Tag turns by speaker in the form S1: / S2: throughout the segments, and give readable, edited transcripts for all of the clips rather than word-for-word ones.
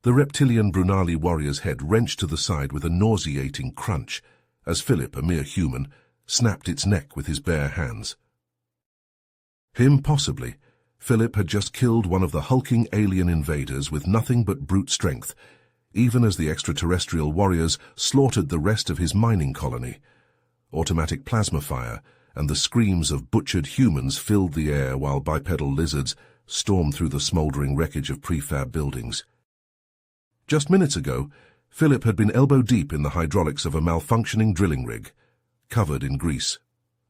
S1: The reptilian Brunali warrior's head wrenched to the side with a nauseating crunch, as Philip, a mere human, snapped its neck with his bare hands. Him possibly. Philip had just killed one of the hulking alien invaders with nothing but brute strength, even as the extraterrestrial warriors slaughtered the rest of his mining colony. Automatic plasma fire and the screams of butchered humans filled the air while bipedal lizards stormed through the smoldering wreckage of prefab buildings. Just minutes ago, Philip had been elbow-deep in the hydraulics of a malfunctioning drilling rig, covered in grease,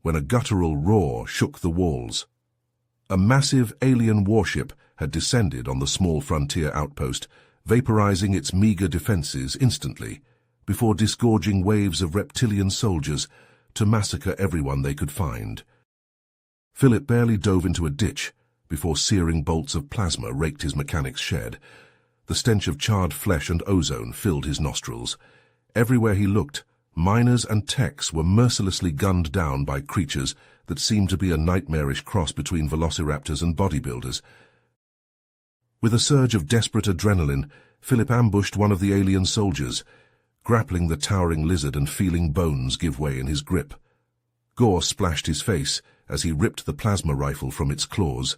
S1: when a guttural roar shook the walls. A massive alien warship had descended on the small frontier outpost, vaporizing its meager defenses instantly, before disgorging waves of reptilian soldiers to massacre everyone they could find. Philip barely dove into a ditch before searing bolts of plasma raked his mechanic's shed. The stench of charred flesh and ozone filled his nostrils. Everywhere he looked, miners and techs were mercilessly gunned down by creatures that seemed to be a nightmarish cross between velociraptors and bodybuilders. With a surge of desperate adrenaline, Philip ambushed one of the alien soldiers, grappling the towering lizard and feeling bones give way in his grip. Gore splashed his face as he ripped the plasma rifle from its claws.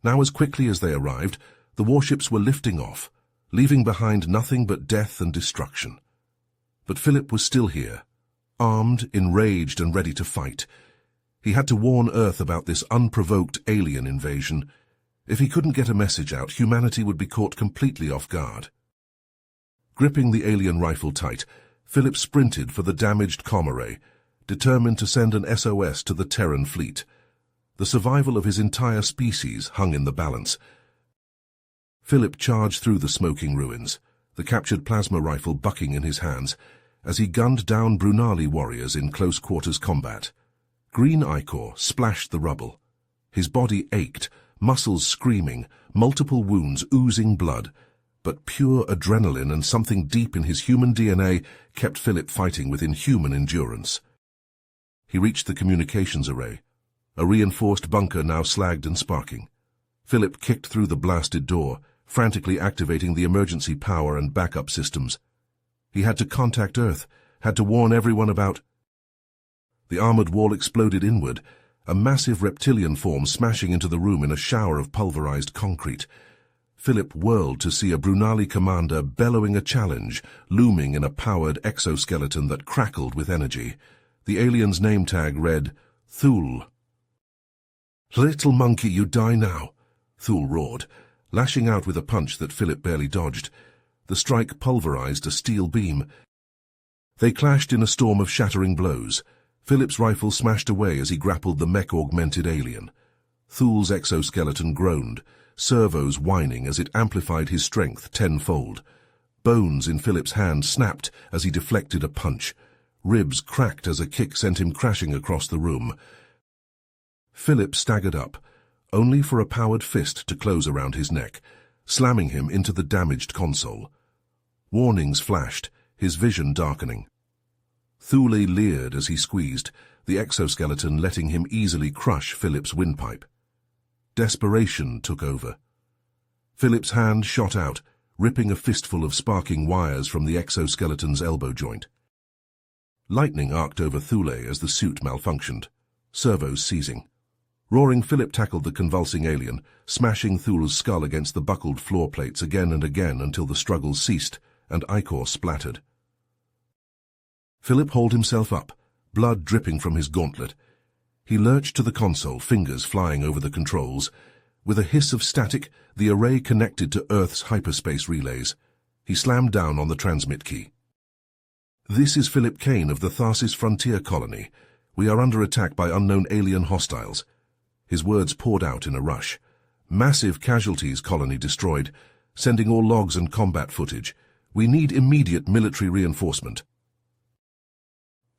S1: Now, as quickly as they arrived, the warships were lifting off, leaving behind nothing but death and destruction. But Philip was still here, armed, enraged, and ready to fight. He had to warn Earth about this unprovoked alien invasion. If he couldn't get a message out, humanity would be caught completely off guard. Gripping the alien rifle tight, Philip sprinted for the damaged comm array, determined to send an SOS to the Terran fleet. The survival of his entire species hung in the balance. Philip charged through the smoking ruins, the captured plasma rifle bucking in his hands, as he gunned down Brunali warriors in close-quarters combat. Green ichor splashed the rubble. His body ached, muscles screaming, multiple wounds oozing blood, but pure adrenaline and something deep in his human DNA kept Philip fighting with inhuman endurance. He reached the communications array, a reinforced bunker now slagged and sparking. Philip kicked through the blasted door, frantically activating the emergency power and backup systems. He had to contact Earth, had to warn everyone about... The armored wall exploded inward, a massive reptilian form smashing into the room in a shower of pulverized concrete. Philip whirled to see a Brunali commander bellowing a challenge, looming in a powered exoskeleton that crackled with energy. The alien's name tag read, Thule. "Little monkey, you die now," Thule roared, lashing out with a punch that Philip barely dodged. The strike pulverized a steel beam. They clashed in a storm of shattering blows. Philip's rifle smashed away as he grappled the mech-augmented alien. Thule's exoskeleton groaned, servos whining as it amplified his strength tenfold. Bones in Philip's hand snapped as he deflected a punch. Ribs cracked as a kick sent him crashing across the room. Philip staggered up, only for a powered fist to close around his neck, slamming him into the damaged console. Warnings flashed, his vision darkening. Thule leered as he squeezed, the exoskeleton letting him easily crush Philip's windpipe. Desperation took over. Philip's hand shot out, ripping a fistful of sparking wires from the exoskeleton's elbow joint. Lightning arced over Thule as the suit malfunctioned, servos seizing. Roaring, Philip tackled the convulsing alien, smashing Thule's skull against the buckled floor plates again and again until the struggle ceased and ichor splattered. Philip hauled himself up, blood dripping from his gauntlet. He lurched to the console, fingers flying over the controls. With a hiss of static, the array connected to Earth's hyperspace relays. He slammed down on the transmit key. "This is Philip Kane of the Tharsis Frontier Colony. We are under attack by unknown alien hostiles." His words poured out in a rush. "Massive casualties, colony destroyed. Sending all logs and combat footage. We need immediate military reinforcement."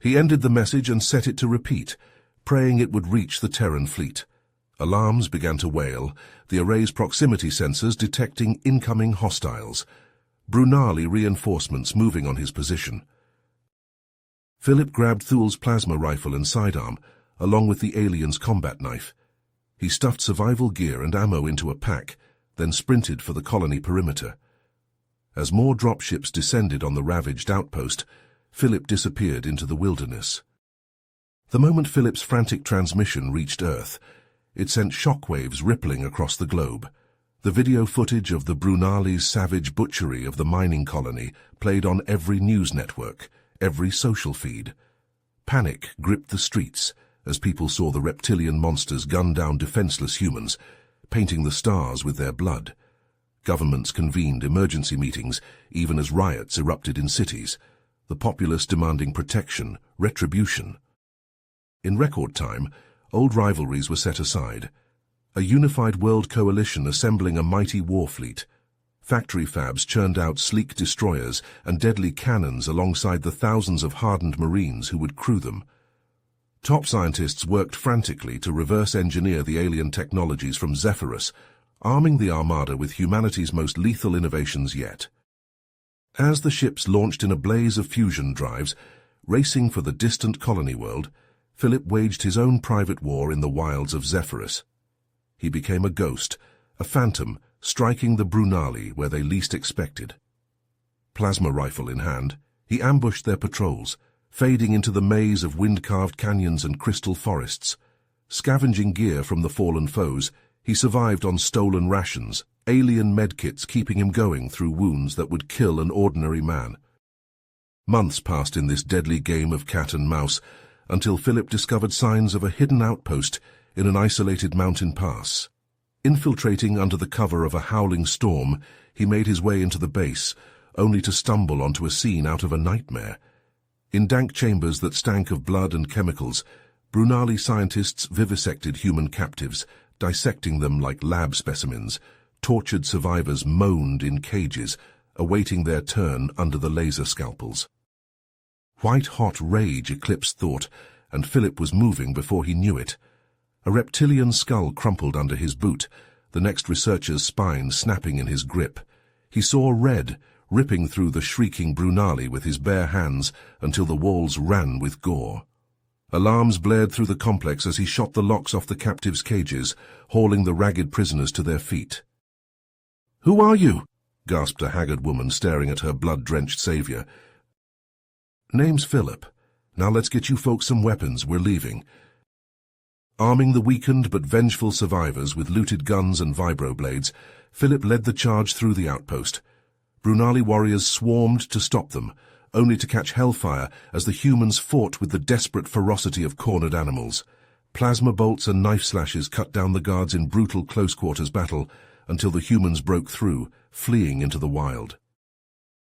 S1: He ended the message and set it to repeat, praying it would reach the Terran fleet. Alarms began to wail, the array's proximity sensors detecting incoming hostiles. Brunali reinforcements moving on his position. Philip grabbed Thule's plasma rifle and sidearm, along with the alien's combat knife. He stuffed survival gear and ammo into a pack, then sprinted for the colony perimeter. As more dropships descended on the ravaged outpost, Philip disappeared into the wilderness. The moment Philip's frantic transmission reached Earth, it sent shockwaves rippling across the globe. The video footage of the Brunali's savage butchery of the mining colony played on every news network, every social feed. Panic gripped the streets as people saw the reptilian monsters gun down defenseless humans, painting the stars with their blood. Governments convened emergency meetings, even as riots erupted in cities, the populace demanding protection, retribution. In record time, old rivalries were set aside. A unified world coalition assembling a mighty war fleet. Factory fabs churned out sleek destroyers and deadly cannons alongside the thousands of hardened Marines who would crew them. Top scientists worked frantically to reverse engineer the alien technologies from Zephyrus, arming the Armada with humanity's most lethal innovations yet. As the ships launched in a blaze of fusion drives, racing for the distant colony world, Philip waged his own private war in the wilds of Zephyrus. He became a ghost, a phantom, striking the Brunali where they least expected. Plasma rifle in hand, he ambushed their patrols, fading into the maze of wind-carved canyons and crystal forests. Scavenging gear from the fallen foes, he survived on stolen rations, alien medkits keeping him going through wounds that would kill an ordinary man. Months passed in this deadly game of cat and mouse, until Philip discovered signs of a hidden outpost in an isolated mountain pass. Infiltrating under the cover of a howling storm, he made his way into the base, only to stumble onto a scene out of a nightmare. In dank chambers that stank of blood and chemicals, Brunali scientists vivisected human captives, dissecting them like lab specimens. Tortured survivors moaned in cages, awaiting their turn under the laser scalpels. White-hot rage eclipsed thought, and Philip was moving before he knew it. A reptilian skull crumpled under his boot, the next researcher's spine snapping in his grip. He saw red, ripping through the shrieking Brunali with his bare hands until the walls ran with gore. Alarms blared through the complex as he shot the locks off the captives' cages, hauling the ragged prisoners to their feet. "Who are you?" gasped a haggard woman staring at her blood-drenched savior. "Name's Philip. Now let's get you folks some weapons, we're leaving." Arming the weakened but vengeful survivors with looted guns and vibroblades, Philip led the charge through the outpost. Brunali warriors swarmed to stop them, only to catch hellfire as the humans fought with the desperate ferocity of cornered animals. Plasma bolts and knife slashes cut down the guards in brutal close-quarters battle until the humans broke through, fleeing into the wild.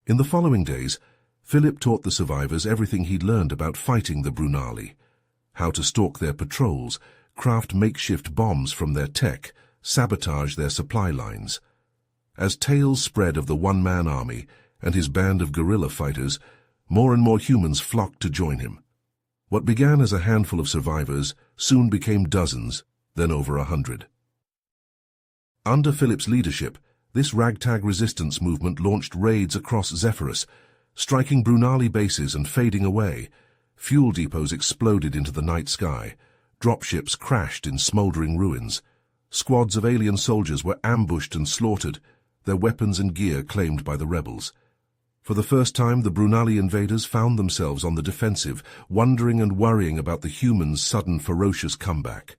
S1: In the following days, Philip taught the survivors everything he'd learned about fighting the Brunali: how to stalk their patrols, craft makeshift bombs from their tech, sabotage their supply lines. As tales spread of the one-man army and his band of guerrilla fighters, more and more humans flocked to join him. What began as a handful of survivors soon became dozens, then over 100. Under Philip's leadership, this ragtag resistance movement launched raids across Zephyrus, striking Brunali bases and fading away. Fuel depots exploded into the night sky. Dropships crashed in smoldering ruins. Squads of alien soldiers were ambushed and slaughtered, their weapons and gear claimed by the rebels. For the first time, the Brunali invaders found themselves on the defensive, wondering and worrying about the humans' sudden ferocious comeback.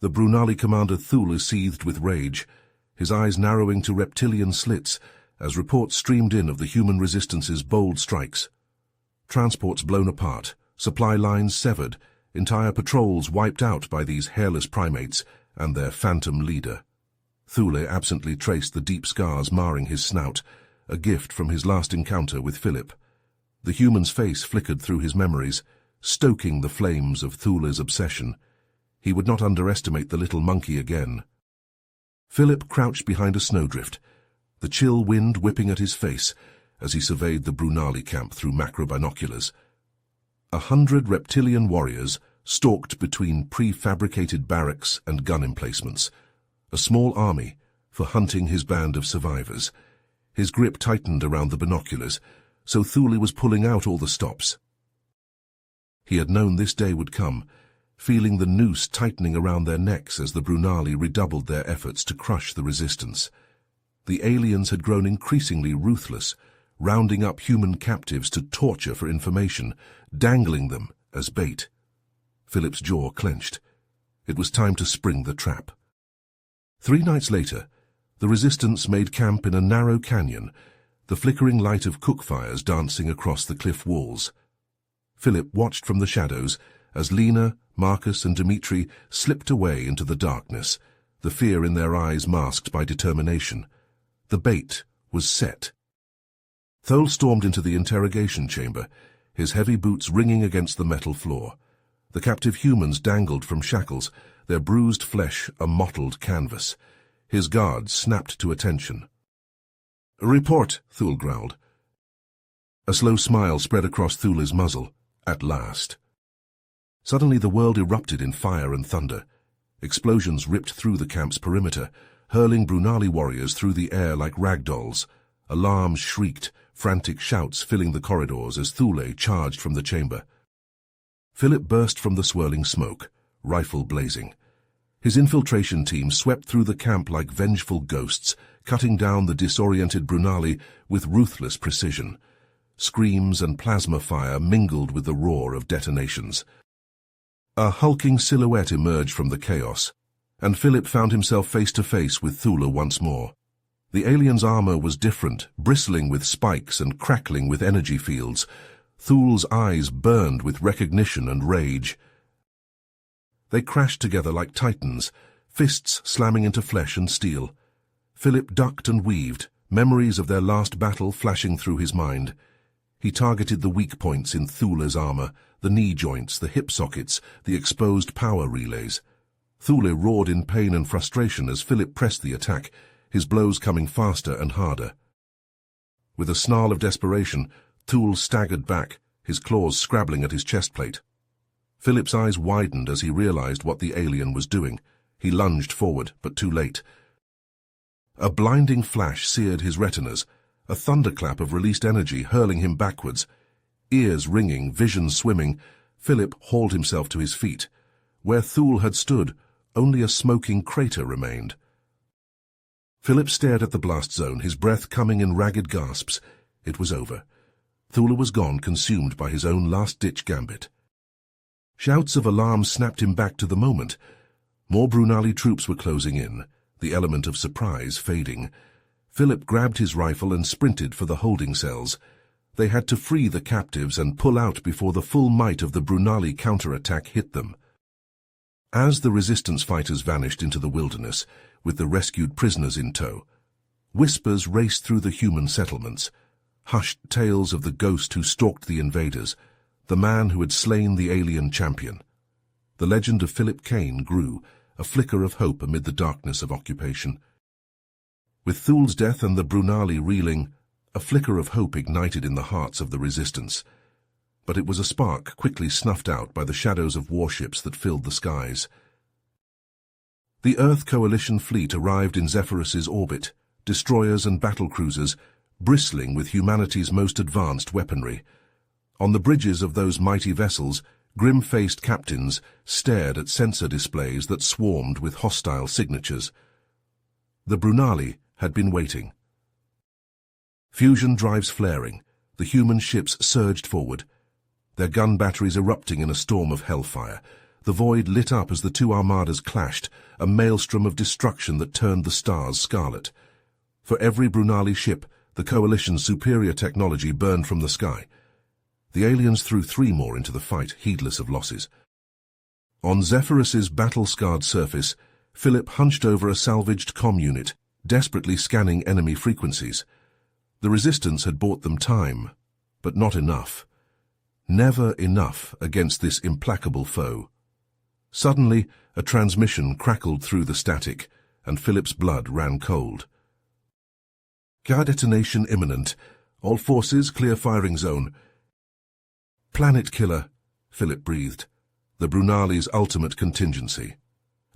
S1: The Brunali commander Thule seethed with rage, his eyes narrowing to reptilian slits as reports streamed in of the human resistance's bold strikes. Transports blown apart, supply lines severed, entire patrols wiped out by these hairless primates and their phantom leader. Thule absently traced the deep scars marring his snout, a gift from his last encounter with Philip. The human's face flickered through his memories, stoking the flames of Thule's obsession. He would not underestimate the little monkey again. Philip crouched behind a snowdrift, the chill wind whipping at his face as he surveyed the Brunali camp through macro-binoculars. 100 reptilian warriors stalked between prefabricated barracks and gun emplacements, a small army for hunting his band of survivors. His grip tightened around the binoculars, so Thule was pulling out all the stops. He had known this day would come, feeling the noose tightening around their necks as the Brunali redoubled their efforts to crush the resistance. The aliens had grown increasingly ruthless, rounding up human captives to torture for information, dangling them as bait. Philip's jaw clenched. It was time to spring the trap. 3 nights later, the Resistance made camp in a narrow canyon, the flickering light of cook fires dancing across the cliff walls. Philip watched from the shadows as Lena, Marcus, and Dmitri slipped away into the darkness, the fear in their eyes masked by determination. The bait was set. Thole stormed into the interrogation chamber, his heavy boots ringing against the metal floor. The captive humans dangled from shackles, their bruised flesh a mottled canvas. His guards snapped to attention. "Report," Thule growled. A slow smile spread across Thule's muzzle. At last. Suddenly the world erupted in fire and thunder. Explosions ripped through the camp's perimeter, hurling Brunali warriors through the air like ragdolls. Alarms shrieked, frantic shouts filling the corridors as Thule charged from the chamber. Philip burst from the swirling smoke, rifle blazing. His infiltration team swept through the camp like vengeful ghosts, cutting down the disoriented Brunali with ruthless precision. Screams and plasma fire mingled with the roar of detonations. A hulking silhouette emerged from the chaos, and Philip found himself face to face with Thule once more. The alien's armor was different, bristling with spikes and crackling with energy fields. Thule's eyes burned with recognition and rage. They crashed together like titans, fists slamming into flesh and steel. Philip ducked and weaved, memories of their last battle flashing through his mind. He targeted the weak points in Thule's armor, the knee joints, the hip sockets, the exposed power relays. Thule roared in pain and frustration as Philip pressed the attack, his blows coming faster and harder. With a snarl of desperation, Thule staggered back, his claws scrabbling at his chest plate. Philip's eyes widened as he realized what the alien was doing. He lunged forward, but too late. A blinding flash seared his retinas, a thunderclap of released energy hurling him backwards. Ears ringing, vision swimming, Philip hauled himself to his feet. Where Thule had stood, only a smoking crater remained. Philip stared at the blast zone, his breath coming in ragged gasps. It was over. Thule was gone, consumed by his own last-ditch gambit. Shouts of alarm snapped him back to the moment. More Brunali troops were closing in, the element of surprise fading. Philip grabbed his rifle and sprinted for the holding cells. They had to free the captives and pull out before the full might of the Brunali counterattack hit them. As the resistance fighters vanished into the wilderness, with the rescued prisoners in tow, whispers raced through the human settlements, hushed tales of the ghost who stalked the invaders, the man who had slain the alien champion. The legend of Philip Kane grew, a flicker of hope amid the darkness of occupation. With Thule's death and the Brunali reeling, a flicker of hope ignited in the hearts of the resistance. But it was a spark quickly snuffed out by the shadows of warships that filled the skies. The Earth Coalition fleet arrived in Zephyrus's orbit, destroyers and battlecruisers, bristling with humanity's most advanced weaponry. On the bridges of those mighty vessels, grim-faced captains stared at sensor displays that swarmed with hostile signatures. The Brunali had been waiting. Fusion drives flaring, the human ships surged forward, their gun batteries erupting in a storm of hellfire. The void lit up as the two armadas clashed, a maelstrom of destruction that turned the stars scarlet. For every Brunali ship, the Coalition's superior technology burned from the sky. The aliens threw 3 more into the fight, heedless of losses. On Zephyrus's battle-scarred surface, Philip hunched over a salvaged comm unit, desperately scanning enemy frequencies. The resistance had bought them time, but not enough. Never enough against this implacable foe. Suddenly, a transmission crackled through the static, and Philip's blood ran cold. "Car detonation imminent. All forces clear firing zone." "Planet killer," Philip breathed. The Brunali's ultimate contingency.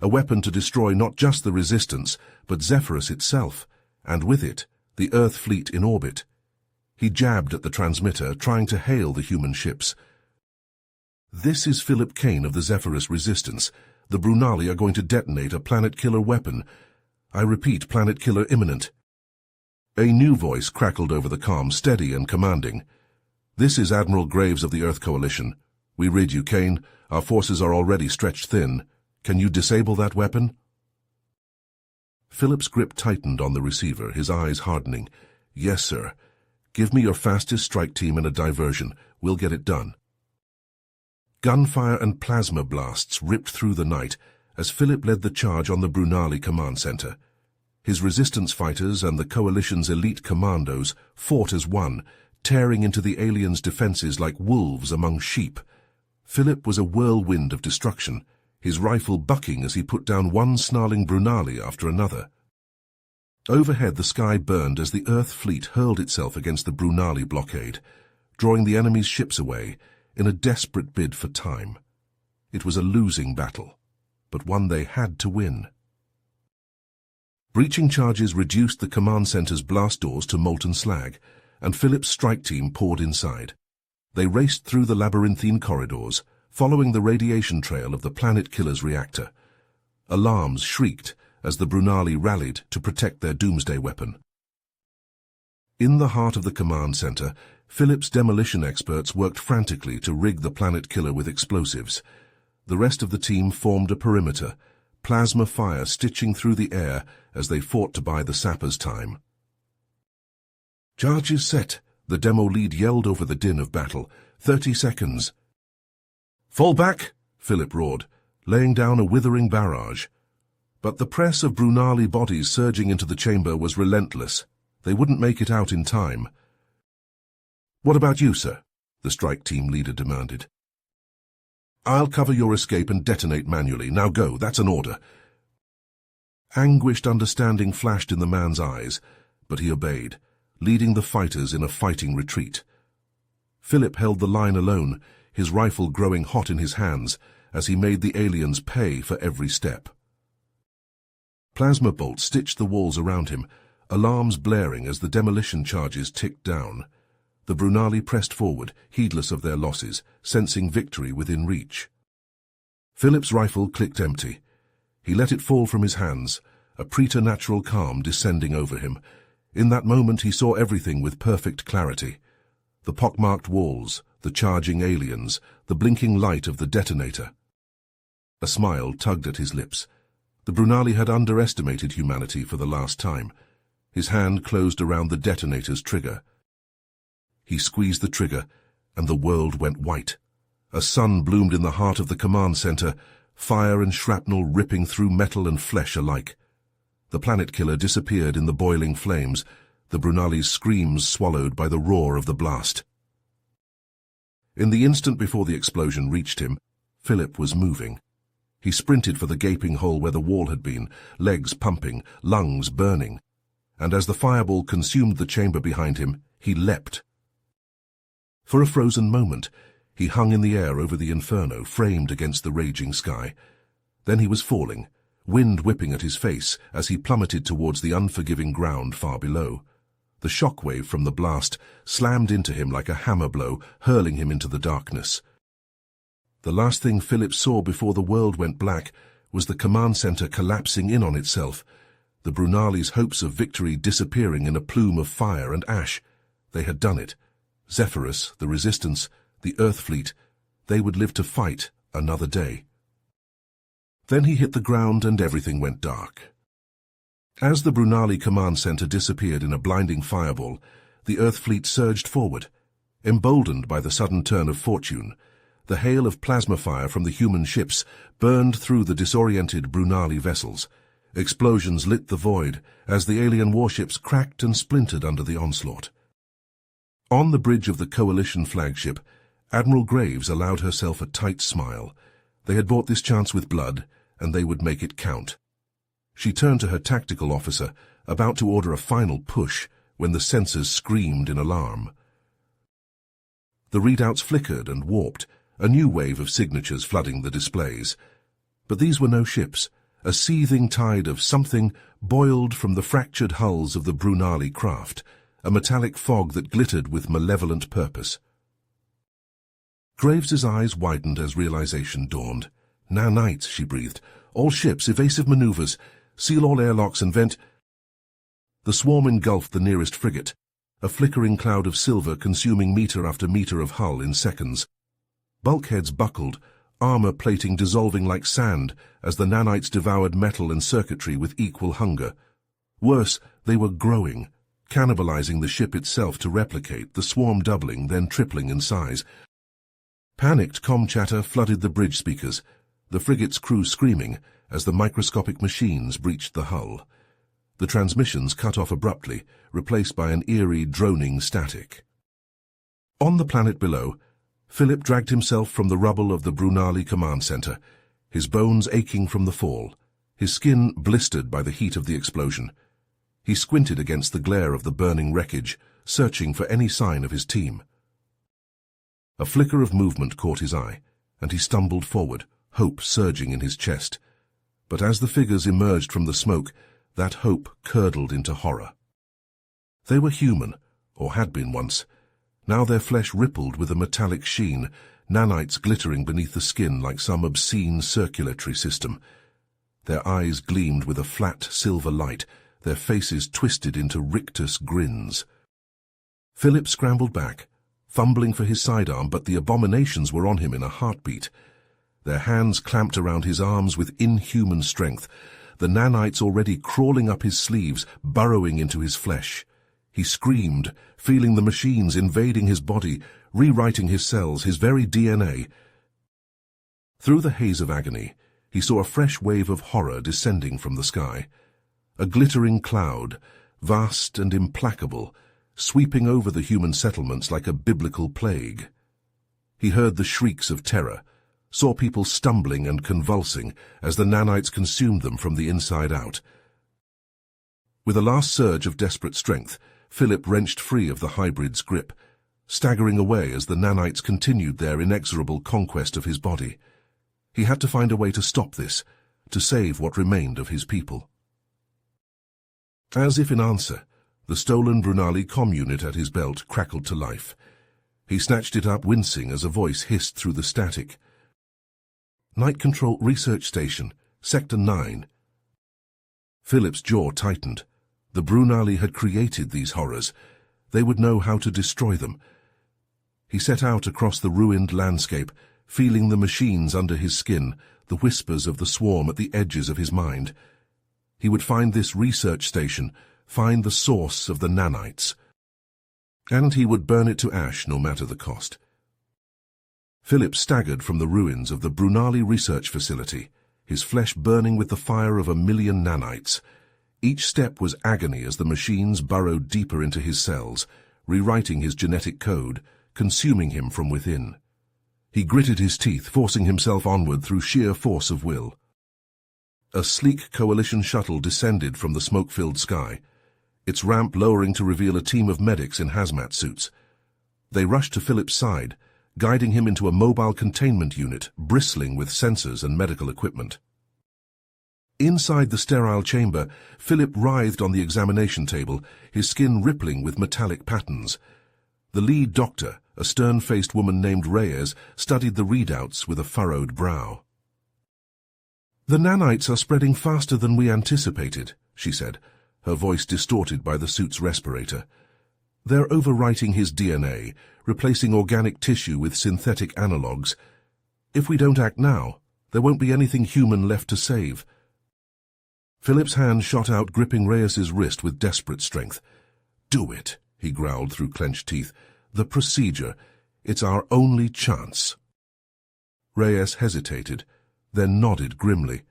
S1: A weapon to destroy not just the resistance, but Zephyrus itself, and with it, the Earth fleet in orbit. He jabbed at the transmitter, trying to hail the human ships. "This is Philip Kane of the Zephyrus Resistance. The Brunali are going to detonate a planet-killer weapon. I repeat, planet-killer imminent." A new voice crackled over the comm, steady and commanding. "This is Admiral Graves of the Earth Coalition. We read you, Kane. Our forces are already stretched thin. Can you disable that weapon?" Philip's grip tightened on the receiver, his eyes hardening. "Yes, sir. Give me your fastest strike team and a diversion. We'll get it done." Gunfire and plasma blasts ripped through the night as Philip led the charge on the Brunali command center. His resistance fighters and the Coalition's elite commandos fought as one, tearing into the aliens' defenses like wolves among sheep. Philip was a whirlwind of destruction, his rifle bucking as he put down one snarling Brunali after another. Overhead the sky burned as the Earth fleet hurled itself against the Brunali blockade, drawing the enemy's ships away in a desperate bid for time. It was a losing battle, but one they had to win. Breaching charges reduced the command center's blast doors to molten slag, and Philip's strike team poured inside. They raced through the labyrinthine corridors, following the radiation trail of the Planet Killer's reactor. Alarms shrieked as the Brunali rallied to protect their doomsday weapon. In the heart of the command center, Philip's demolition experts worked frantically to rig the Planet Killer with explosives. The rest of the team formed a perimeter, plasma fire stitching through the air as they fought to buy the sappers time. "Charges set," the demo lead yelled over the din of battle. 30 seconds. "Fall back!" Philip roared, laying down a withering barrage. But the press of Brunali bodies surging into the chamber was relentless. They wouldn't make it out in time. "What about you, sir?" the strike team leader demanded. "I'll cover your escape and detonate manually. Now go, that's an order." Anguished understanding flashed in the man's eyes, but he obeyed, leading the fighters in a fighting retreat. Philip held the line alone, his rifle growing hot in his hands as he made the aliens pay for every step. Plasma bolts stitched the walls around him, alarms blaring as the demolition charges ticked down. The Brunali pressed forward, heedless of their losses, sensing victory within reach. Philip's rifle clicked empty. He let it fall from his hands, a preternatural calm descending over him. In that moment he saw everything with perfect clarity. The pockmarked walls, the charging aliens, the blinking light of the detonator. A smile tugged at his lips. The Brunali had underestimated humanity for the last time. His hand closed around the detonator's trigger. He squeezed the trigger, and the world went white. A sun bloomed in the heart of the command center, fire and shrapnel ripping through metal and flesh alike. The Planet Killer disappeared in the boiling flames, the Brunali's screams swallowed by the roar of the blast. In the instant before the explosion reached him, Philip was moving. He sprinted for the gaping hole where the wall had been, legs pumping, lungs burning. And as the fireball consumed the chamber behind him, he leapt. For a frozen moment, he hung in the air over the inferno, framed against the raging sky. Then he was falling, wind whipping at his face as he plummeted towards the unforgiving ground far below. The shockwave from the blast slammed into him like a hammer blow, hurling him into the darkness. The last thing Philip saw before the world went black was the command center collapsing in on itself, the Brunali's hopes of victory disappearing in a plume of fire and ash. They had done it. Zephyrus, the Resistance, the Earth Fleet, they would live to fight another day. Then he hit the ground and everything went dark. As the Brunali command center disappeared in a blinding fireball, the Earth Fleet surged forward. Emboldened by the sudden turn of fortune, the hail of plasma fire from the human ships burned through the disoriented Brunali vessels. Explosions lit the void as the alien warships cracked and splintered under the onslaught. On the bridge of the Coalition flagship, Admiral Graves allowed herself a tight smile. They had bought this chance with blood, and they would make it count. She turned to her tactical officer, about to order a final push, when the sensors screamed in alarm. The readouts flickered and warped, a new wave of signatures flooding the displays. But these were no ships. A seething tide of something boiled from the fractured hulls of the Brunali craft, a metallic fog that glittered with malevolent purpose. Graves's eyes widened as realization dawned. "Nanites," she breathed. "All ships, evasive maneuvers. Seal all airlocks and vent—" The swarm engulfed the nearest frigate, a flickering cloud of silver consuming meter after meter of hull in seconds. Bulkheads buckled, armor plating dissolving like sand as the nanites devoured metal and circuitry with equal hunger. Worse, they were growing, cannibalizing the ship itself to replicate, the swarm doubling, then tripling in size. Panicked comm chatter flooded the bridge speakers, the frigate's crew screaming as the microscopic machines breached the hull. The transmissions cut off abruptly, replaced by an eerie, droning static. On the planet below, Philip dragged himself from the rubble of the Brunali command center, his bones aching from the fall, his skin blistered by the heat of the explosion. He squinted against the glare of the burning wreckage, searching for any sign of his team. A flicker of movement caught his eye, and he stumbled forward, hope surging in his chest. But as the figures emerged from the smoke, that hope curdled into horror. They were human, or had been once. Now their flesh rippled with a metallic sheen, nanites glittering beneath the skin like some obscene circulatory system. Their eyes gleamed with a flat silver light, their faces twisted into rictus grins. Philip scrambled back, fumbling for his sidearm, but the abominations were on him in a heartbeat. Their hands clamped around his arms with inhuman strength, the nanites already crawling up his sleeves, burrowing into his flesh. He screamed, feeling the machines invading his body, rewriting his cells, his very DNA. Through the haze of agony, he saw a fresh wave of horror descending from the sky. A glittering cloud, vast and implacable, sweeping over the human settlements like a biblical plague. He heard the shrieks of terror, saw people stumbling and convulsing as the nanites consumed them from the inside out. With a last surge of desperate strength, Philip wrenched free of the hybrid's grip, staggering away as the nanites continued their inexorable conquest of his body. He had to find a way to stop this, to save what remained of his people. As if in answer, the stolen Brunali comm unit at his belt crackled to life. He snatched it up, wincing as a voice hissed through the static. "Night Control Research Station, Sector 9. Philip's jaw tightened. The Brunali had created these horrors. They would know how to destroy them. He set out across the ruined landscape, feeling the machines under his skin, the whispers of the swarm at the edges of his mind. He would find this research station, find the source of the nanites. And he would burn it to ash no matter the cost. Philip staggered from the ruins of the Brunali research facility, his flesh burning with the fire of 1,000,000 nanites. Each step was agony as the machines burrowed deeper into his cells, rewriting his genetic code, consuming him from within. He gritted his teeth, forcing himself onward through sheer force of will. A sleek coalition shuttle descended from the smoke-filled sky, its ramp lowering to reveal a team of medics in hazmat suits. They rushed to Philip's side, guiding him into a mobile containment unit bristling with sensors and medical equipment. Inside the sterile chamber, Philip writhed on the examination table, his skin rippling with metallic patterns. The lead doctor, a stern-faced woman named Reyes, studied the readouts with a furrowed brow. "The nanites are spreading faster than we anticipated," she said, her voice distorted by the suit's respirator. "They're overwriting his DNA, replacing organic tissue with synthetic analogues. If we don't act now, there won't be anything human left to save." Philip's hand shot out, gripping Reyes's wrist with desperate strength. "Do it," he growled through clenched teeth. "The procedure. It's our only chance." Reyes hesitated, then nodded grimly.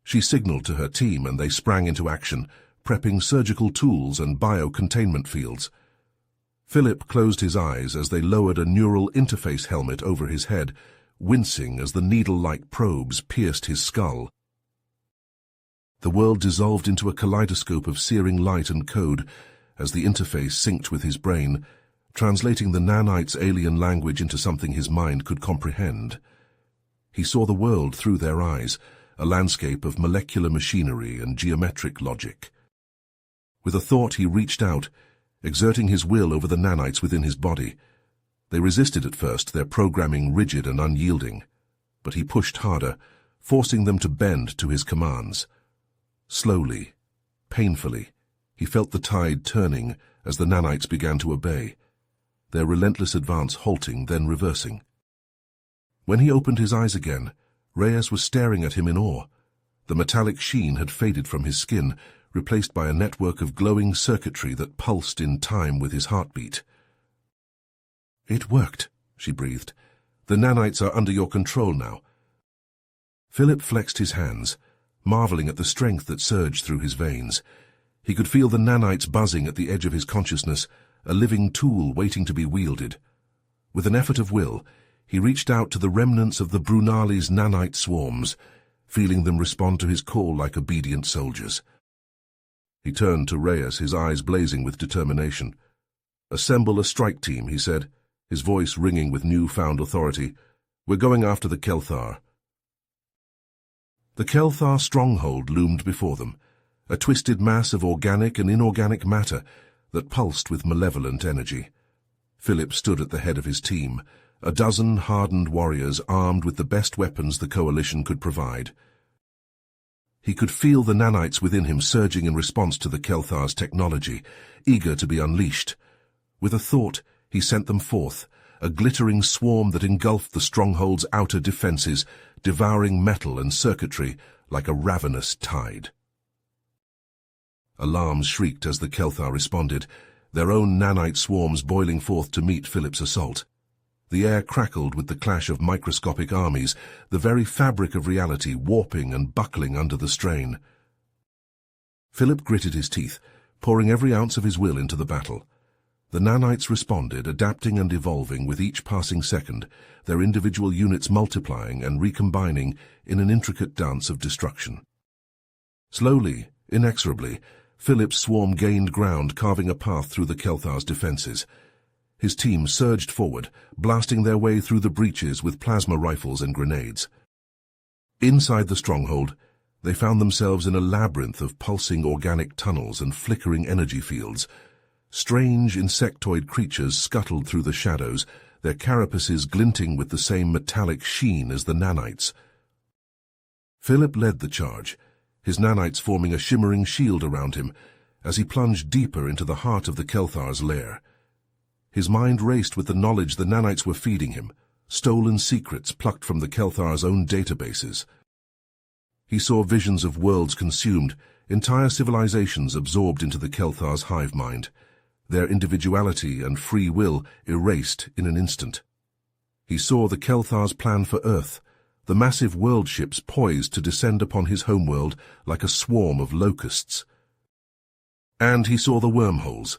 S1: She signaled to her team and they sprang into action, prepping surgical tools and bio-containment fields. Philip closed his eyes as they lowered a neural interface helmet over his head, wincing as the needle-like probes pierced his skull. The world dissolved into a kaleidoscope of searing light and code as the interface synced with his brain, translating the nanites' alien language into something his mind could comprehend. He saw the world through their eyes, a landscape of molecular machinery and geometric logic. With a thought, he reached out, exerting his will over the nanites within his body. They resisted at first, their programming rigid and unyielding, but he pushed harder, forcing them to bend to his commands. Slowly, painfully, He felt the tide turning as the nanites began to obey, their relentless advance halting, then reversing. When he opened his eyes again, Reyes was staring at him in awe. The metallic sheen had faded from his skin, replaced by a network of glowing circuitry that pulsed in time with his heartbeat. "It worked," she breathed. "The nanites are under your control now." Philip flexed his hands, marveling at the strength that surged through his veins. He could feel the nanites buzzing at the edge of his consciousness, a living tool waiting to be wielded. With an effort of will, he reached out to the remnants of the Brunali's nanite swarms, feeling them respond to his call like obedient soldiers. He turned to Reyes, his eyes blazing with determination. "Assemble a strike team," he said, his voice ringing with new-found authority. "We're going after the Kelthar." The Kelthar stronghold loomed before them, a twisted mass of organic and inorganic matter that pulsed with malevolent energy. Philip stood at the head of his team, a dozen hardened warriors armed with the best weapons the coalition could provide. He could feel the nanites within him surging in response to the Kelthar's technology, eager to be unleashed. With a thought, he sent them forth, a glittering swarm that engulfed the stronghold's outer defenses, devouring metal and circuitry like a ravenous tide. Alarms shrieked as the Kelthar responded, their own nanite swarms boiling forth to meet Philip's assault. The air crackled with the clash of microscopic armies, the very fabric of reality warping and buckling under the strain. Philip gritted his teeth, pouring every ounce of his will into the battle. The nanites responded, adapting and evolving with each passing second, their individual units multiplying and recombining in an intricate dance of destruction. Slowly, inexorably, Philip's swarm gained ground, carving a path through the Kelthar's defenses. His team surged forward, blasting their way through the breaches with plasma rifles and grenades. Inside the stronghold, they found themselves in a labyrinth of pulsing organic tunnels and flickering energy fields. Strange insectoid creatures scuttled through the shadows, their carapaces glinting with the same metallic sheen as the nanites. Philip led the charge, his nanites forming a shimmering shield around him as he plunged deeper into the heart of the Kelthar's lair. His mind raced with the knowledge the nanites were feeding him, stolen secrets plucked from the Kelthar's own databases. He saw visions of worlds consumed, entire civilizations absorbed into the Kelthar's hive mind, their individuality and free will erased in an instant. He saw the Kelthar's plan for Earth, the massive world ships poised to descend upon his homeworld like a swarm of locusts. And he saw the wormholes,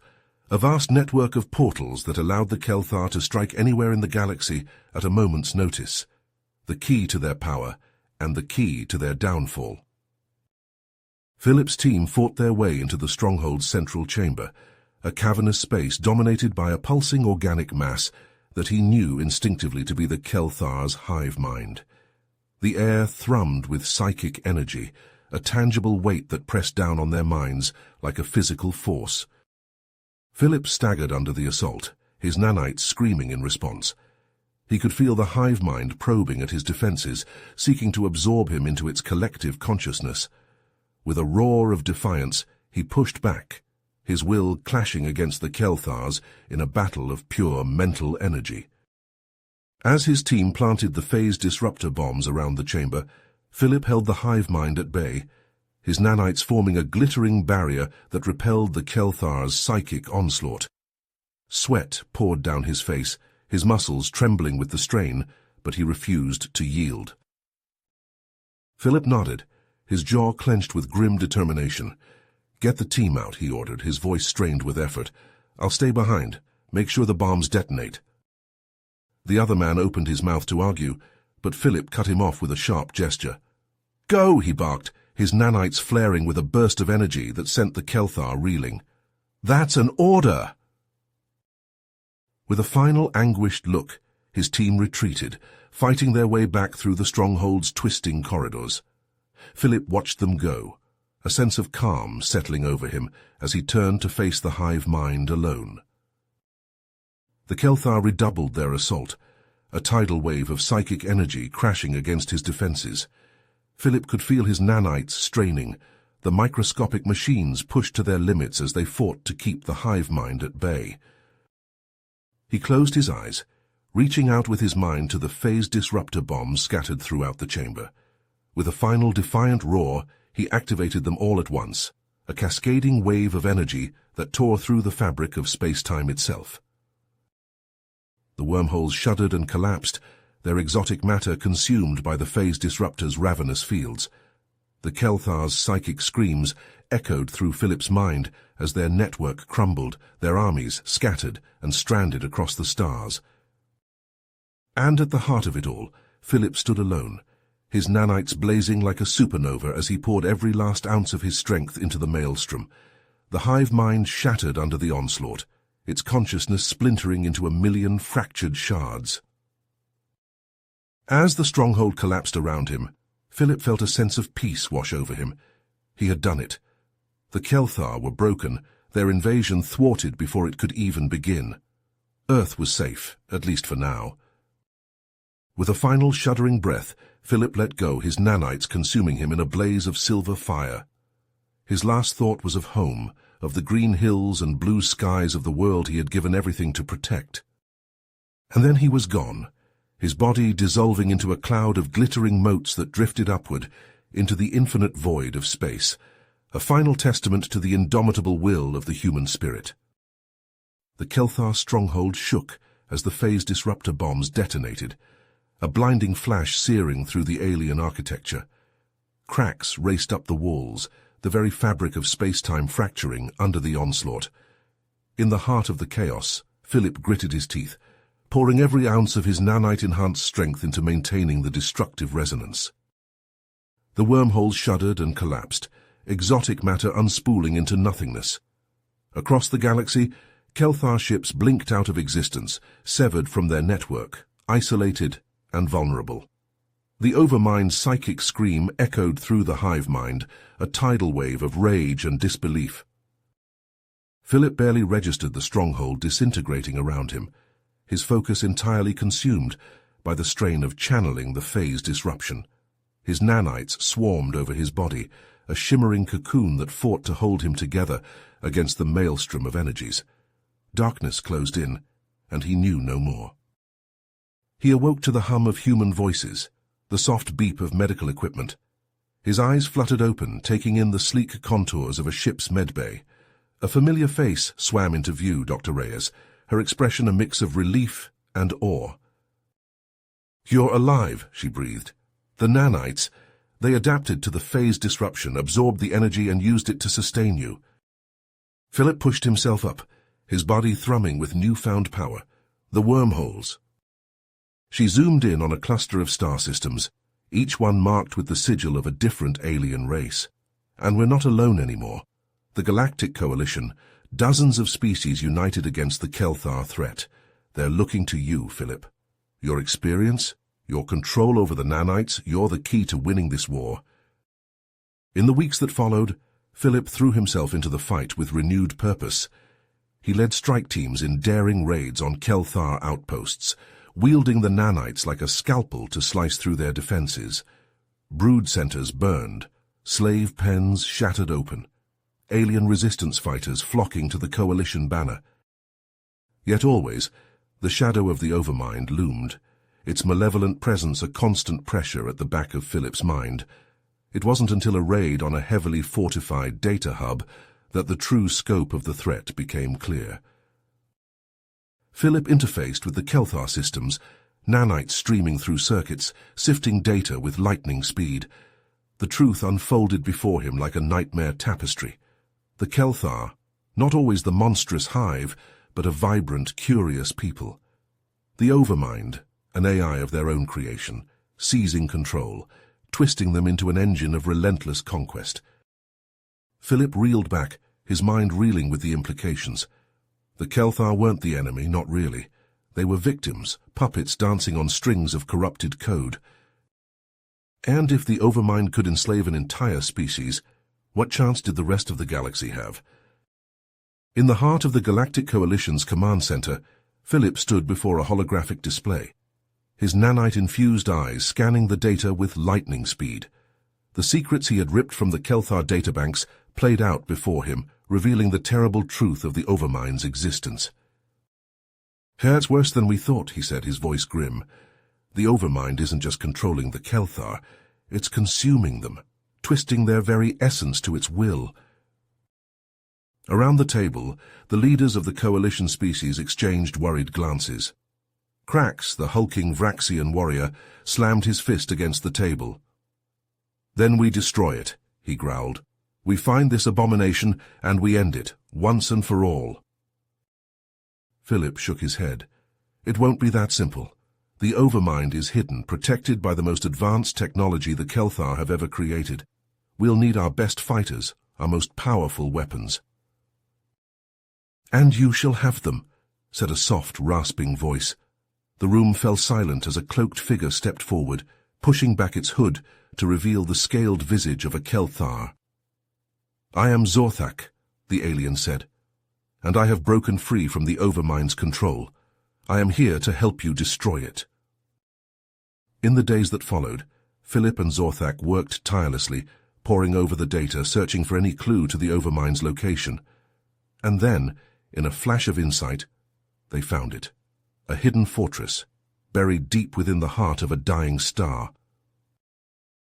S1: a vast network of portals that allowed the Kelthar to strike anywhere in the galaxy at a moment's notice, the key to their power and the key to their downfall. Philip's team fought their way into the stronghold's central chamber, a cavernous space dominated by a pulsing organic mass that he knew instinctively to be the Kelthar's hive mind. The air thrummed with psychic energy, a tangible weight that pressed down on their minds like a physical force. Philip staggered under the assault, his nanites screaming in response. He could feel the hive mind probing at his defenses, seeking to absorb him into its collective consciousness. With a roar of defiance, he pushed back, his will clashing against the Kelthar's in a battle of pure mental energy. As his team planted the phase disruptor bombs around the chamber, Philip held the hive mind at bay, his nanites forming a glittering barrier that repelled the Kelthar's psychic onslaught. Sweat poured down his face, his muscles trembling with the strain, but he refused to yield. Philip nodded, his jaw clenched with grim determination. "Get the team out," he ordered, his voice strained with effort. "I'll stay behind. Make sure the bombs detonate." The other man opened his mouth to argue, but Philip cut him off with a sharp gesture. "Go!" he barked, his nanites flaring with a burst of energy that sent the Kelthar reeling. "That's an order!" With a final anguished look, his team retreated, fighting their way back through the stronghold's twisting corridors. Philip watched them go, a sense of calm settling over him as he turned to face the hive mind alone. The Kelthar redoubled their assault, a tidal wave of psychic energy crashing against his defenses. Philip could feel his nanites straining, the microscopic machines pushed to their limits as they fought to keep the hive mind at bay. He closed his eyes, reaching out with his mind to the phase disruptor bombs scattered throughout the chamber. With a final defiant roar, he activated them all at once, a cascading wave of energy that tore through the fabric of space-time itself. The wormholes shuddered and collapsed, their exotic matter consumed by the phase disruptor's ravenous fields. The Kelthar's psychic screams echoed through Philip's mind as their network crumbled, their armies scattered and stranded across the stars. And at the heart of it all, Philip stood alone, his nanites blazing like a supernova as he poured every last ounce of his strength into the maelstrom. The hive mind shattered under the onslaught, its consciousness splintering into a million fractured shards. As the stronghold collapsed around him, Philip felt a sense of peace wash over him. He had done it. The Kelthar were broken, their invasion thwarted before it could even begin. Earth was safe, at least for now. With a final shuddering breath, Philip let go, his nanites consuming him in a blaze of silver fire. His last thought was of home, of the green hills and blue skies of the world he had given everything to protect. And then he was gone, his body dissolving into a cloud of glittering motes that drifted upward into the infinite void of space, a final testament to the indomitable will of the human spirit. The Kelthar stronghold shook as the phase disruptor bombs detonated, a blinding flash searing through the alien architecture. Cracks raced up the walls, the very fabric of space-time fracturing under the onslaught. In the heart of the chaos, Philip gritted his teeth, pouring every ounce of his nanite-enhanced strength into maintaining the destructive resonance. The wormholes shuddered and collapsed, exotic matter unspooling into nothingness. Across the galaxy, Kelthar ships blinked out of existence, severed from their network, isolated and vulnerable. The Overmind's psychic scream echoed through the hive mind, a tidal wave of rage and disbelief. Philip barely registered the stronghold disintegrating around him, his focus entirely consumed by the strain of channeling the phase disruption. His nanites swarmed over his body, a shimmering cocoon that fought to hold him together against the maelstrom of energies. Darkness closed in, and he knew no more. He awoke to the hum of human voices, the soft beep of medical equipment. His eyes fluttered open, taking in the sleek contours of a ship's medbay. A familiar face swam into view, Dr. Reyes, her expression a mix of relief and awe. "You're alive," she breathed. "The nanites, they adapted to the phase disruption, absorbed the energy and used it to sustain you." Philip pushed himself up, his body thrumming with newfound power. The wormholes. She zoomed in on a cluster of star systems, each one marked with the sigil of a different alien race. And we're not alone anymore. The Galactic Coalition, dozens of species united against the Kelthar threat. They're looking to you, Philip. Your experience, your control over the nanites, you're the key to winning this war. In the weeks that followed, Philip threw himself into the fight with renewed purpose. He led strike teams in daring raids on Kelthar outposts, wielding the nanites like a scalpel to slice through their defenses. Brood centers burned, slave pens shattered open, alien resistance fighters flocking to the coalition banner. Yet always, the shadow of the Overmind loomed, its malevolent presence a constant pressure at the back of Philip's mind. It wasn't until a raid on a heavily fortified data hub that the true scope of the threat became clear. Philip interfaced with the Kelthar systems, nanites streaming through circuits, sifting data with lightning speed. The truth unfolded before him like a nightmare tapestry. The Kelthar, not always the monstrous hive, but a vibrant, curious people. The Overmind, an AI of their own creation, seizing control, twisting them into an engine of relentless conquest. Philip reeled back, his mind reeling with the implications. The Kelthar weren't the enemy, not really. They were victims, puppets dancing on strings of corrupted code. And if the Overmind could enslave an entire species, what chance did the rest of the galaxy have? In the heart of the Galactic Coalition's command center, Philip stood before a holographic display, his nanite-infused eyes scanning the data with lightning speed. The secrets he had ripped from the Kelthar databanks played out before him, revealing the terrible truth of the Overmind's existence. "It's worse than we thought," he said, his voice grim. "The Overmind isn't just controlling the Kelthar, it's consuming them, twisting their very essence to its will." Around the table, the leaders of the coalition species exchanged worried glances. Krax, the hulking Vraxian warrior, slammed his fist against the table. "Then we destroy it," he growled. "We find this abomination, and we end it, once and for all." Philip shook his head. "It won't be that simple. The Overmind is hidden, protected by the most advanced technology the Kelthar have ever created. We'll need our best fighters, our most powerful weapons." "And you shall have them," said a soft, rasping voice. The room fell silent as a cloaked figure stepped forward, pushing back its hood to reveal the scaled visage of a Kelthar. "I am Zorthak," the alien said, "and I have broken free from the Overmind's control. I am here to help you destroy it." In the days that followed, Philip and Zorthak worked tirelessly, poring over the data, searching for any clue to the Overmind's location. And then, in a flash of insight, they found it. A hidden fortress, buried deep within the heart of a dying star.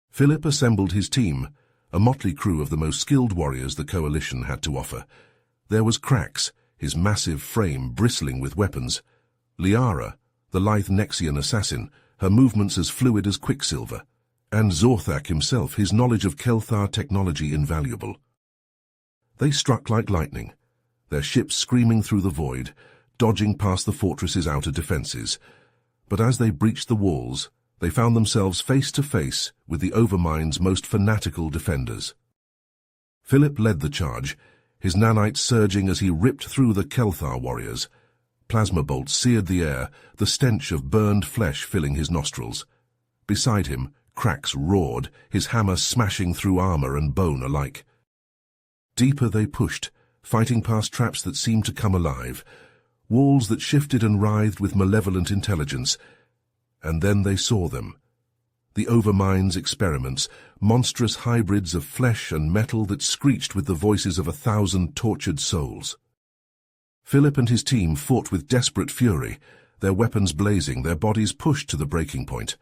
S1: Philip assembled his team, a motley crew of the most skilled warriors the Coalition had to offer. There was Krax, his massive frame bristling with weapons. Liara, the lithe Nexian assassin, her movements as fluid as quicksilver. And Zorthak himself, his knowledge of Kelthar technology invaluable. They struck like lightning, their ships screaming through the void, dodging past the fortress's outer defenses. But as they breached the walls, they found themselves face to face with the Overmind's most fanatical defenders. Philip led the charge, his nanites surging as he ripped through the Kelthar warriors. Plasma bolts seared the air, the stench of burned flesh filling his nostrils. Beside him, Krax roared, his hammer smashing through armor and bone alike. Deeper they pushed, fighting past traps that seemed to come alive, walls that shifted and writhed with malevolent intelligence. And then they saw them. The Overmind's experiments, monstrous hybrids of flesh and metal that screeched with the voices of 1,000 tortured souls. Philip and his team fought with desperate fury, their weapons blazing, their bodies pushed to the breaking point.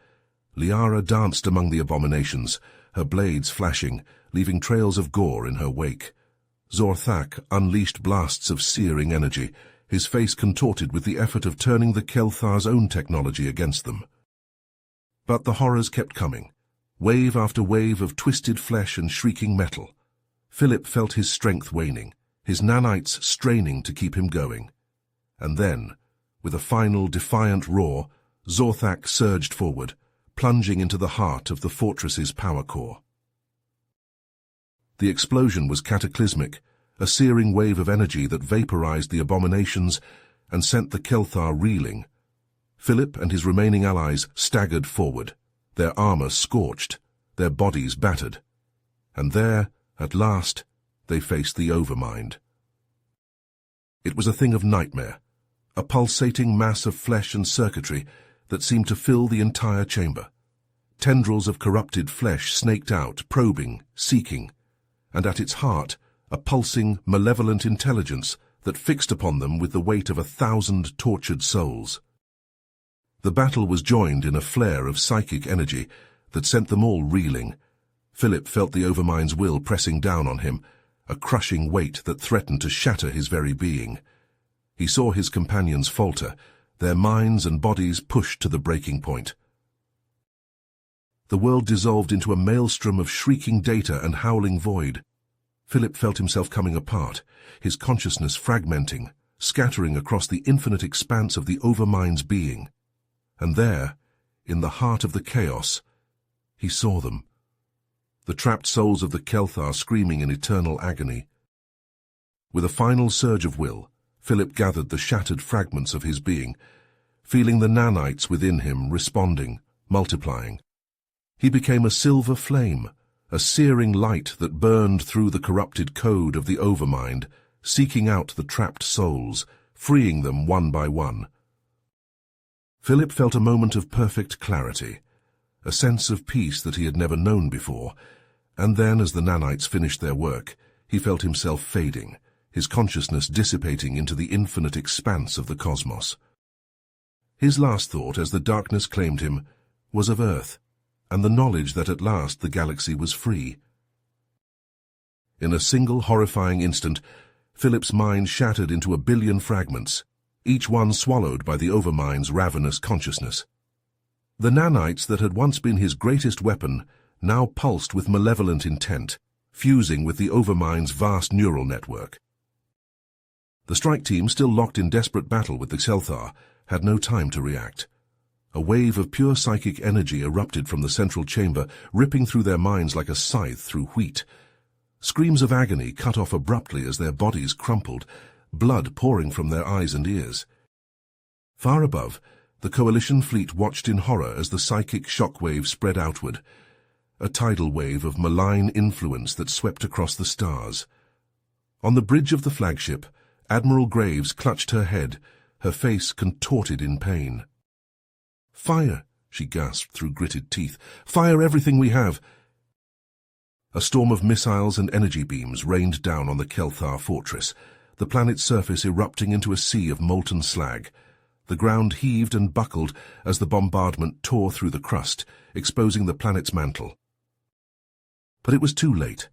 S1: Liara danced among the abominations, her blades flashing, leaving trails of gore in her wake. Zorthak unleashed blasts of searing energy, his face contorted with the effort of turning the Kelthar's own technology against them. But the horrors kept coming, wave after wave of twisted flesh and shrieking metal. Philip felt his strength waning, his nanites straining to keep him going. And then, with a final defiant roar, Zorthak surged forward, plunging into the heart of the fortress's power core. The explosion was cataclysmic, a searing wave of energy that vaporized the abominations and sent the Kelthar reeling. Philip and his remaining allies staggered forward, their armor scorched, their bodies battered. And there, at last, they faced the Overmind. It was a thing of nightmare, a pulsating mass of flesh and circuitry that seemed to fill the entire chamber. Tendrils of corrupted flesh snaked out, probing, seeking, and at its heart, a pulsing, malevolent intelligence that fixed upon them with the weight of 1,000 tortured souls. The battle was joined in a flare of psychic energy that sent them all reeling. Philip felt the Overmind's will pressing down on him, a crushing weight that threatened to shatter his very being. He saw his companions falter, their minds and bodies pushed to the breaking point. The world dissolved into a maelstrom of shrieking data and howling void. Philip felt himself coming apart, his consciousness fragmenting, scattering across the infinite expanse of the Overmind's being. And there, in the heart of the chaos, he saw them. The trapped souls of the Kelthar screaming in eternal agony. With a final surge of will, Philip gathered the shattered fragments of his being, feeling the nanites within him responding, multiplying. He became a silver flame, a searing light that burned through the corrupted code of the Overmind, seeking out the trapped souls, freeing them one by one. Philip felt a moment of perfect clarity, a sense of peace that he had never known before, And then, as the nanites finished their work, he felt himself fading, his consciousness dissipating into the infinite expanse of the cosmos. His last thought, as the darkness claimed him, was of Earth, and the knowledge that at last the galaxy was free. In a single horrifying instant, Philip's mind shattered into a billion fragments, each one swallowed by the Overmind's ravenous consciousness. The nanites that had once been his greatest weapon now pulsed with malevolent intent, fusing with the Overmind's vast neural network. The strike team, still locked in desperate battle with the Kelthar, had no time to react. A wave of pure psychic energy erupted from the central chamber, ripping through their minds like a scythe through wheat. Screams of agony cut off abruptly as their bodies crumpled, blood pouring from their eyes and ears. Far above, the Coalition fleet watched in horror as the psychic shockwave spread outward, a tidal wave of malign influence that swept across the stars. On the bridge of the flagship, Admiral Graves clutched her head, her face contorted in pain. "Fire," she gasped through gritted teeth. "Fire everything we have!" A storm of missiles and energy beams rained down on the Kelthar fortress, the planet's surface erupting into a sea of molten slag. The ground heaved and buckled as the bombardment tore through the crust, exposing the planet's mantle. But it was too late.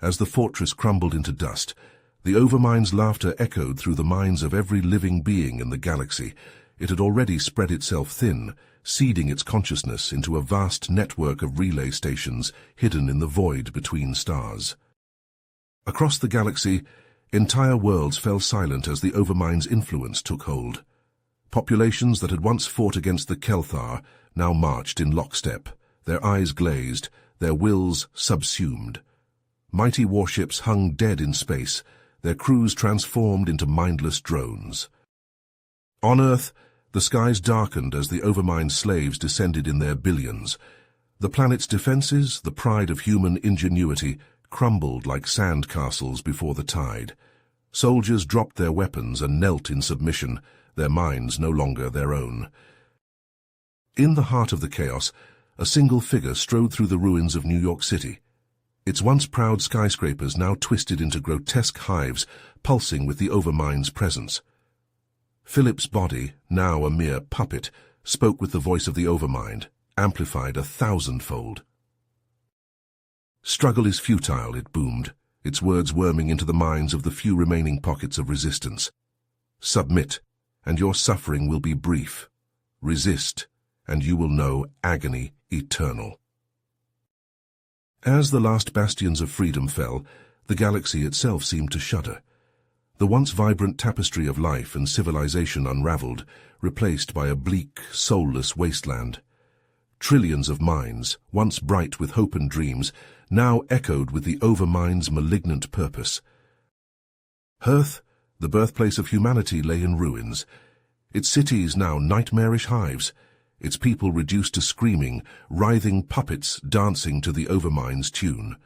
S1: As the fortress crumbled into dust, the Overmind's laughter echoed through the minds of every living being in the galaxy. It had already spread itself thin, seeding its consciousness into a vast network of relay stations hidden in the void between stars. Across the galaxy, entire worlds fell silent as the Overmind's influence took hold. Populations that had once fought against the Kelthar now marched in lockstep, their eyes glazed, their wills subsumed. Mighty warships hung dead in space, their crews transformed into mindless drones. On Earth, the skies darkened as the Overmind's slaves descended in their billions. The planet's defenses, the pride of human ingenuity, crumbled like sand castles before the tide. Soldiers dropped their weapons and knelt in submission, their minds no longer their own. In the heart of the chaos, a single figure strode through the ruins of New York City. Its once proud skyscrapers now twisted into grotesque hives, pulsing with the Overmind's presence. Philip's body, now a mere puppet, spoke with the voice of the Overmind, amplified 1,000-fold. "Struggle is futile," it boomed, its words worming into the minds of the few remaining pockets of resistance. "Submit, and your suffering will be brief. Resist, and you will know agony eternal." As the last bastions of freedom fell, the galaxy itself seemed to shudder. The once vibrant tapestry of life and civilization unraveled, replaced by a bleak, soulless wasteland. Trillions of minds, once bright with hope and dreams, now echoed with the Overmind's malignant purpose. Earth, the birthplace of humanity, lay in ruins, its cities now nightmarish hives, its people reduced to screaming, writhing puppets dancing to the Overmind's tune.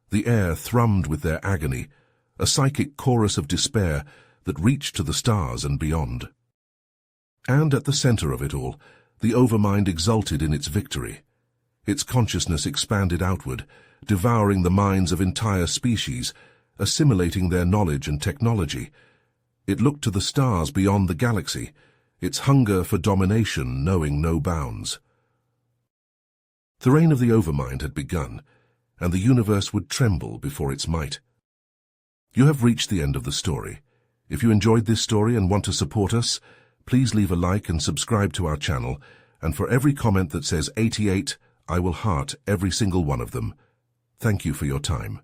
S1: The air thrummed with their agony, a psychic chorus of despair that reached to the stars and beyond. And at the center of it all, the Overmind exulted in its victory. Its consciousness expanded outward, devouring the minds of entire species, assimilating their knowledge and technology. It looked to the stars beyond the galaxy, its hunger for domination knowing no bounds. The reign of the Overmind had begun, and the universe would tremble before its might. You have reached the end of the story. If you enjoyed this story and want to support us, please leave a like and subscribe to our channel, and for every comment that says 88, I will heart every single one of them. Thank you for your time.